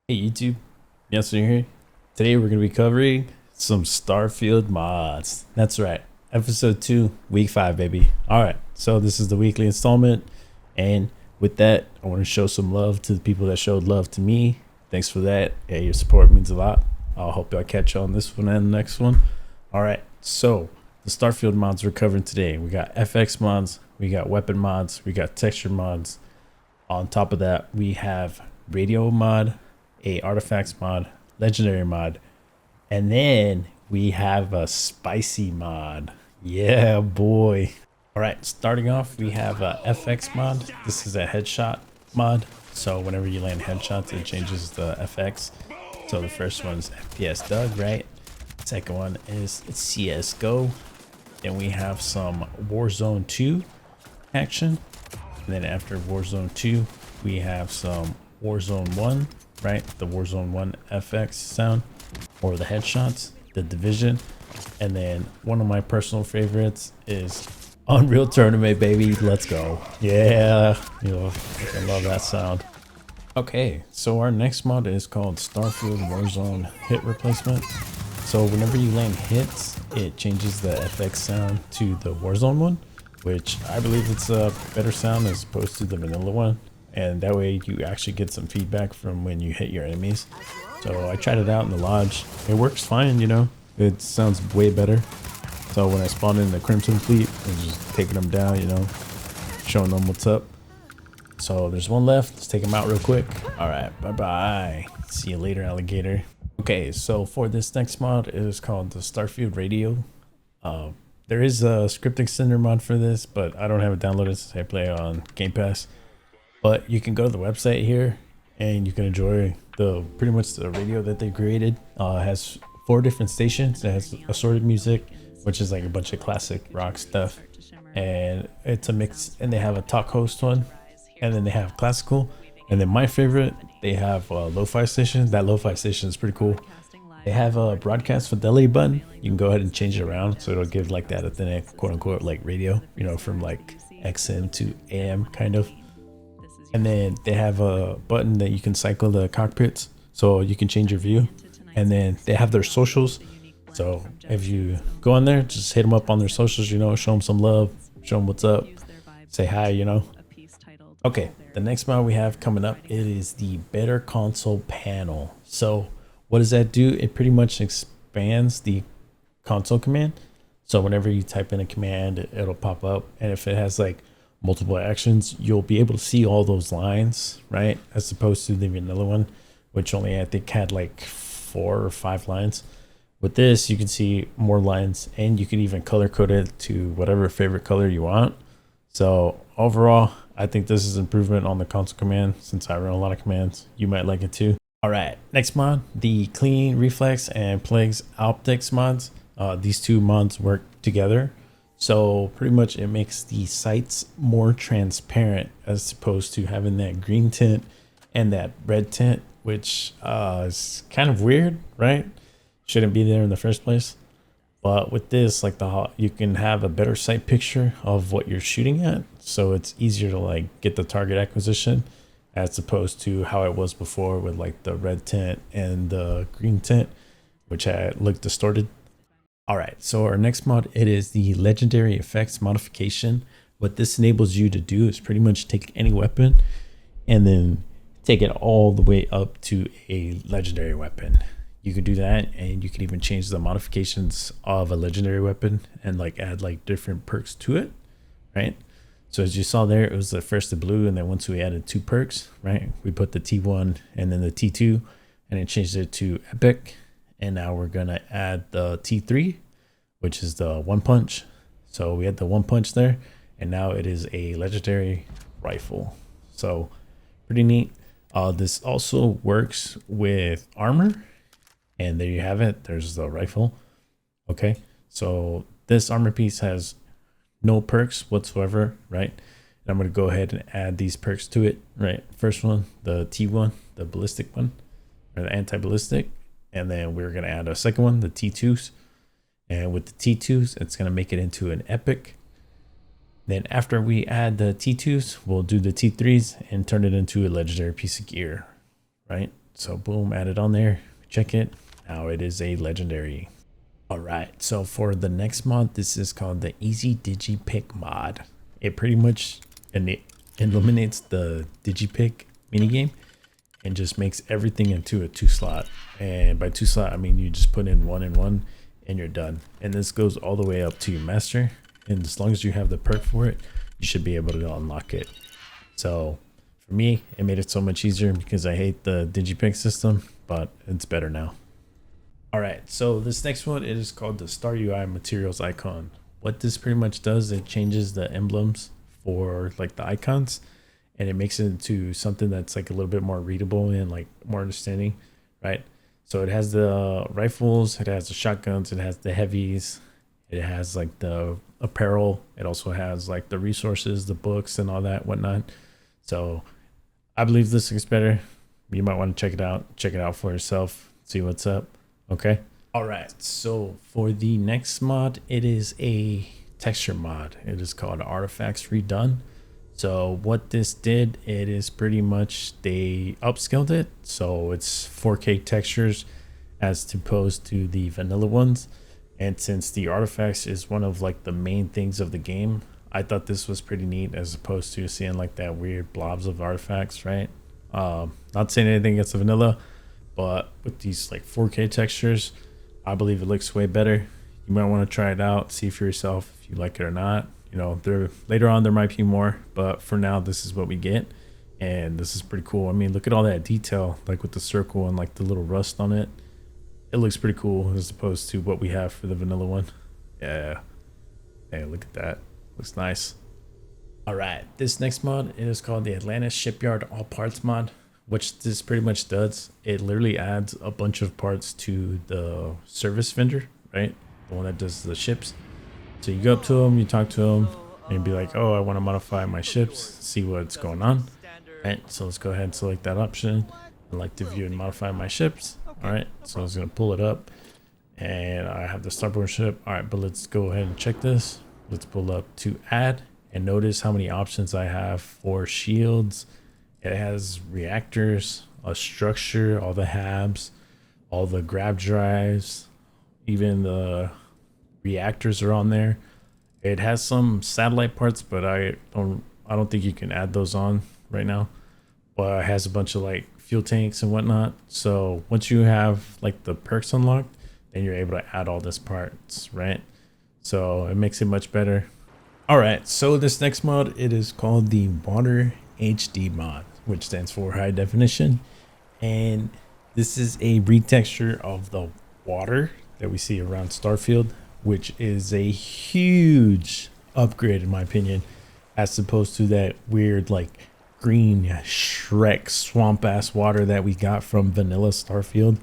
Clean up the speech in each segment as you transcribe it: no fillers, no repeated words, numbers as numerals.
Hey YouTube, yes, you're here. Today we're going to be covering some Starfield mods. That's right, episode 2, week 5, baby. Alright, so this is the weekly installment, and with that, I want to show some love to the people that showed love to me. Thanks for that. Yeah, your support means a lot. I'll hope y'all catch on this one and the next one. Alright, so the Starfield mods we're covering today. We got FX mods, we got weapon mods, we got texture mods. On top of that, we have radio mod, a artifacts mod, legendary mod, and then we have a spicy mod. Yeah, boy. All right, starting off, we have a FX mod. This is a headshot mod. So whenever you land headshots, it changes the FX. So the first one's FPS Doug, right? Second one is CSGO. Then we have some Warzone 2 action. And then after Warzone 2, we have some Warzone 1, right? The Warzone 1 FX sound, or the headshots, the Division. And then one of my personal favorites is Unreal Tournament, baby. Let's go. Yeah, I love that sound. Okay, so our next mod is called Starfield Warzone Hit Replacement. So whenever you land hits, it changes the FX sound to the Warzone one, which I believe it's a better sound as opposed to the vanilla one. And that way you actually get some feedback from when you hit your enemies. So I tried it out in the lodge. It works fine, it sounds way better. So when I spawned in the Crimson Fleet, I was just taking them down, showing them what's up. So there's one left. Let's take him out real quick. All right, bye-bye. See you later, alligator. Okay, so for this next mod, it is called the Starfield Rado. There is a script extender mod for this, but I don't have it downloaded since I play on Game Pass. But you can go to the website here and you can enjoy pretty much the radio that they created. It has 4 different stations. It has assorted music, which is like a bunch of classic rock stuff. And it's a mix, and they have a talk host one, and then they have classical. And then my favorite, they have a lo-fi station. That lo-fi station is pretty cool. They have a broadcast fidelity button. You can go ahead and change it around, so it'll give like that authentic quote unquote like radio, from like XM to AM kind of. And then they have a button that you can cycle the cockpits, so you can change your view. And then they have their socials. So if you go on there, just hit them up on their socials, show them some love, show them what's up, say hi, Okay, the next mod we have coming up, it is the Better Console panel. So what does that do? It pretty much expands the console command. So whenever you type in a command, it'll pop up. And if it has like multiple actions, you'll be able to see all those lines, right? As opposed to the vanilla one, which only I think had like 4 or 5 lines. With this, you can see more lines, and you can even color code it to whatever favorite color you want. So overall, I think this is improvement on the console command. Since I run a lot of commands, you might like it too. All right, next mod, the Clean, Reflex, and Plagues Optics mods. These 2 mods work together. So pretty much it makes the sights more transparent as opposed to having that green tint and that red tint, which is kind of weird, right? Shouldn't be there in the first place. But with this, like you can have a better sight picture of what you're shooting at. So it's easier to like get the target acquisition as opposed to how it was before with like the red tint and the green tint, which had looked distorted. All right, so our next mod, it is the Legendary Effects Modification. What this enables you to do is pretty much take any weapon and then take it all the way up to a legendary weapon. You can do that, and you can even change the modifications of a legendary weapon and like add like different perks to it, right? So as you saw there, it was the first the blue, and then once we added 2 perks, right? We put the T1 and then the T2, and it changed it to Epic. And now we're gonna add the T3, which is the 1 punch. So we had the 1 punch there, and now it is a legendary rifle. So pretty neat. This also works with armor, and there you have it. There's the rifle. Okay, so this armor piece has no perks whatsoever, right? And I'm gonna go ahead and add these perks to it, right? First one, the T1, the ballistic one, or the anti-ballistic. And then we're going to add a second one, the T2s. And with the T2s, it's going to make it into an epic. Then after we add the T2s, we'll do the T3s and turn it into a legendary piece of gear, right? So boom, add it on there, check it. Now it is a legendary. All right, so for the next mod, this is called the Easy Digipick Mod. It pretty much eliminates the Digipick minigame and just makes everything into a 2-slot. And by 2-slot, I mean you just put in 1 and 1 and you're done. And this goes all the way up to your master. And as long as you have the perk for it, you should be able to unlock it. So for me, it made it so much easier because I hate the Digipick system, but it's better now. All right, so this next one, it is called the StarUI materials icon. What this pretty much does, it changes the emblems for like the icons, and it makes it into something that's like a little bit more readable and like more understanding, right? So it has the rifles, it has the shotguns, it has the heavies, it has like the apparel, it also has like the resources, the books and all that whatnot. So I believe this looks better. You might want to check it out for yourself, see what's up. Okay. All right. So for the next mod, it is a texture mod. It is called Artifacts Redone. So what this did, it is pretty much they upscaled it. So it's 4K textures as opposed to the vanilla ones. And since the artifacts is one of like the main things of the game, I thought this was pretty neat as opposed to seeing like that weird blobs of artifacts, right? Not saying anything against the vanilla, but with these like 4K textures, I believe it looks way better. You might want to try it out, see for yourself if you like it or not. You know, later on there might be more, but for now this is what we get, and this is pretty cool. I mean, look at all that detail, like with the circle and like the little rust on it. It looks pretty cool as opposed to what we have for the vanilla one. Yeah. Hey, look at that. Looks nice. All right, this next mod, it is called the Atlantis Shipyard All Parts mod. Which this pretty much does, it literally adds a bunch of parts to the service vendor, right? The one that does the ships. So you go up to them, you talk to them, and be like, oh, I want to modify my ships, see what's going on. Right, so let's go ahead and select that option. I'd like to view and modify my ships. All right, so I was going to pull it up, and I have the starboard ship. All right, but let's go ahead and check this. Let's pull up to add, and notice how many options I have for shields. It has reactors, a structure, all the habs, all the grab drives, even the reactors are on there. It has some satellite parts, but I don't think you can add those on right now. But it has a bunch of like fuel tanks and whatnot. So once you have like the perks unlocked, then you're able to add all these parts, right? So it makes it much better. All right, so this next mod, it is called the Water HD mod, which stands for high definition, and this is a retexture of the water that we see around Starfield, which is a huge upgrade in my opinion, as opposed to that weird like green Shrek swamp ass water that we got from vanilla Starfield.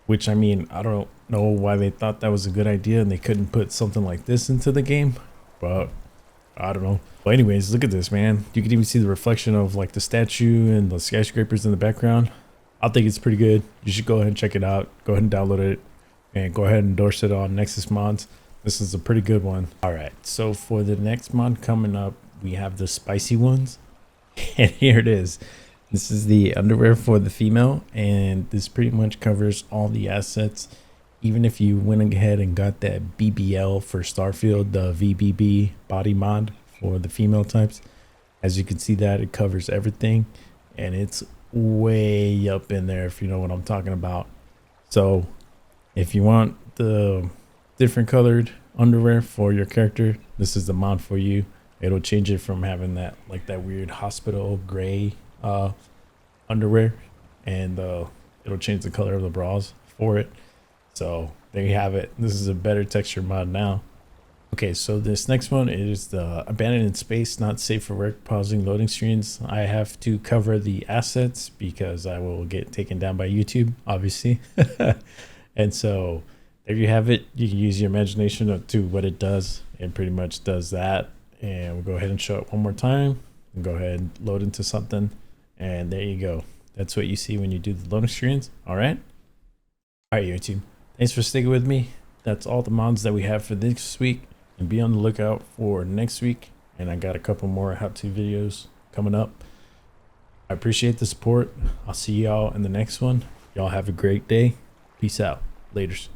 Which, I mean, I don't know why they thought that was a good idea and they couldn't put something like this into the game, but I don't know. But anyways, look at this, man. You can even see the reflection of like the statue and the skyscrapers in the background. I think it's pretty good. You should go ahead and check it out. Go ahead and download it and go ahead and endorse it on Nexus Mods. This is a pretty good one. All right, so for the next mod coming up, we have the spicy ones. And here it is. This is the underwear for the female, and this pretty much covers all the assets. Even if you went ahead and got that BBL for Starfield, the VBB body mod for the female types, as you can see that it covers everything, and it's way up in there if you know what I'm talking about. So if you want the different colored underwear for your character, this is the mod for you. It'll change it from having that like that weird hospital gray underwear, and it'll change the color of the bras for it. So there you have it. This is a better texture mod now. Okay, so this next one is the abandoned in space, not safe for work, pausing loading screens. I have to cover the assets because I will get taken down by YouTube, obviously. And so there you have it. You can use your imagination to what it does. It pretty much does that. And we'll go ahead and show it one more time and go ahead and load into something. And there you go. That's what you see when you do the loading screens. All right. All right, YouTube. Thanks for sticking with me. That's all the mods that we have for this week. And be on the lookout for next week. And I got a couple more how-to videos coming up. I appreciate the support. I'll see y'all in the next one. Y'all have a great day. Peace out. Laters.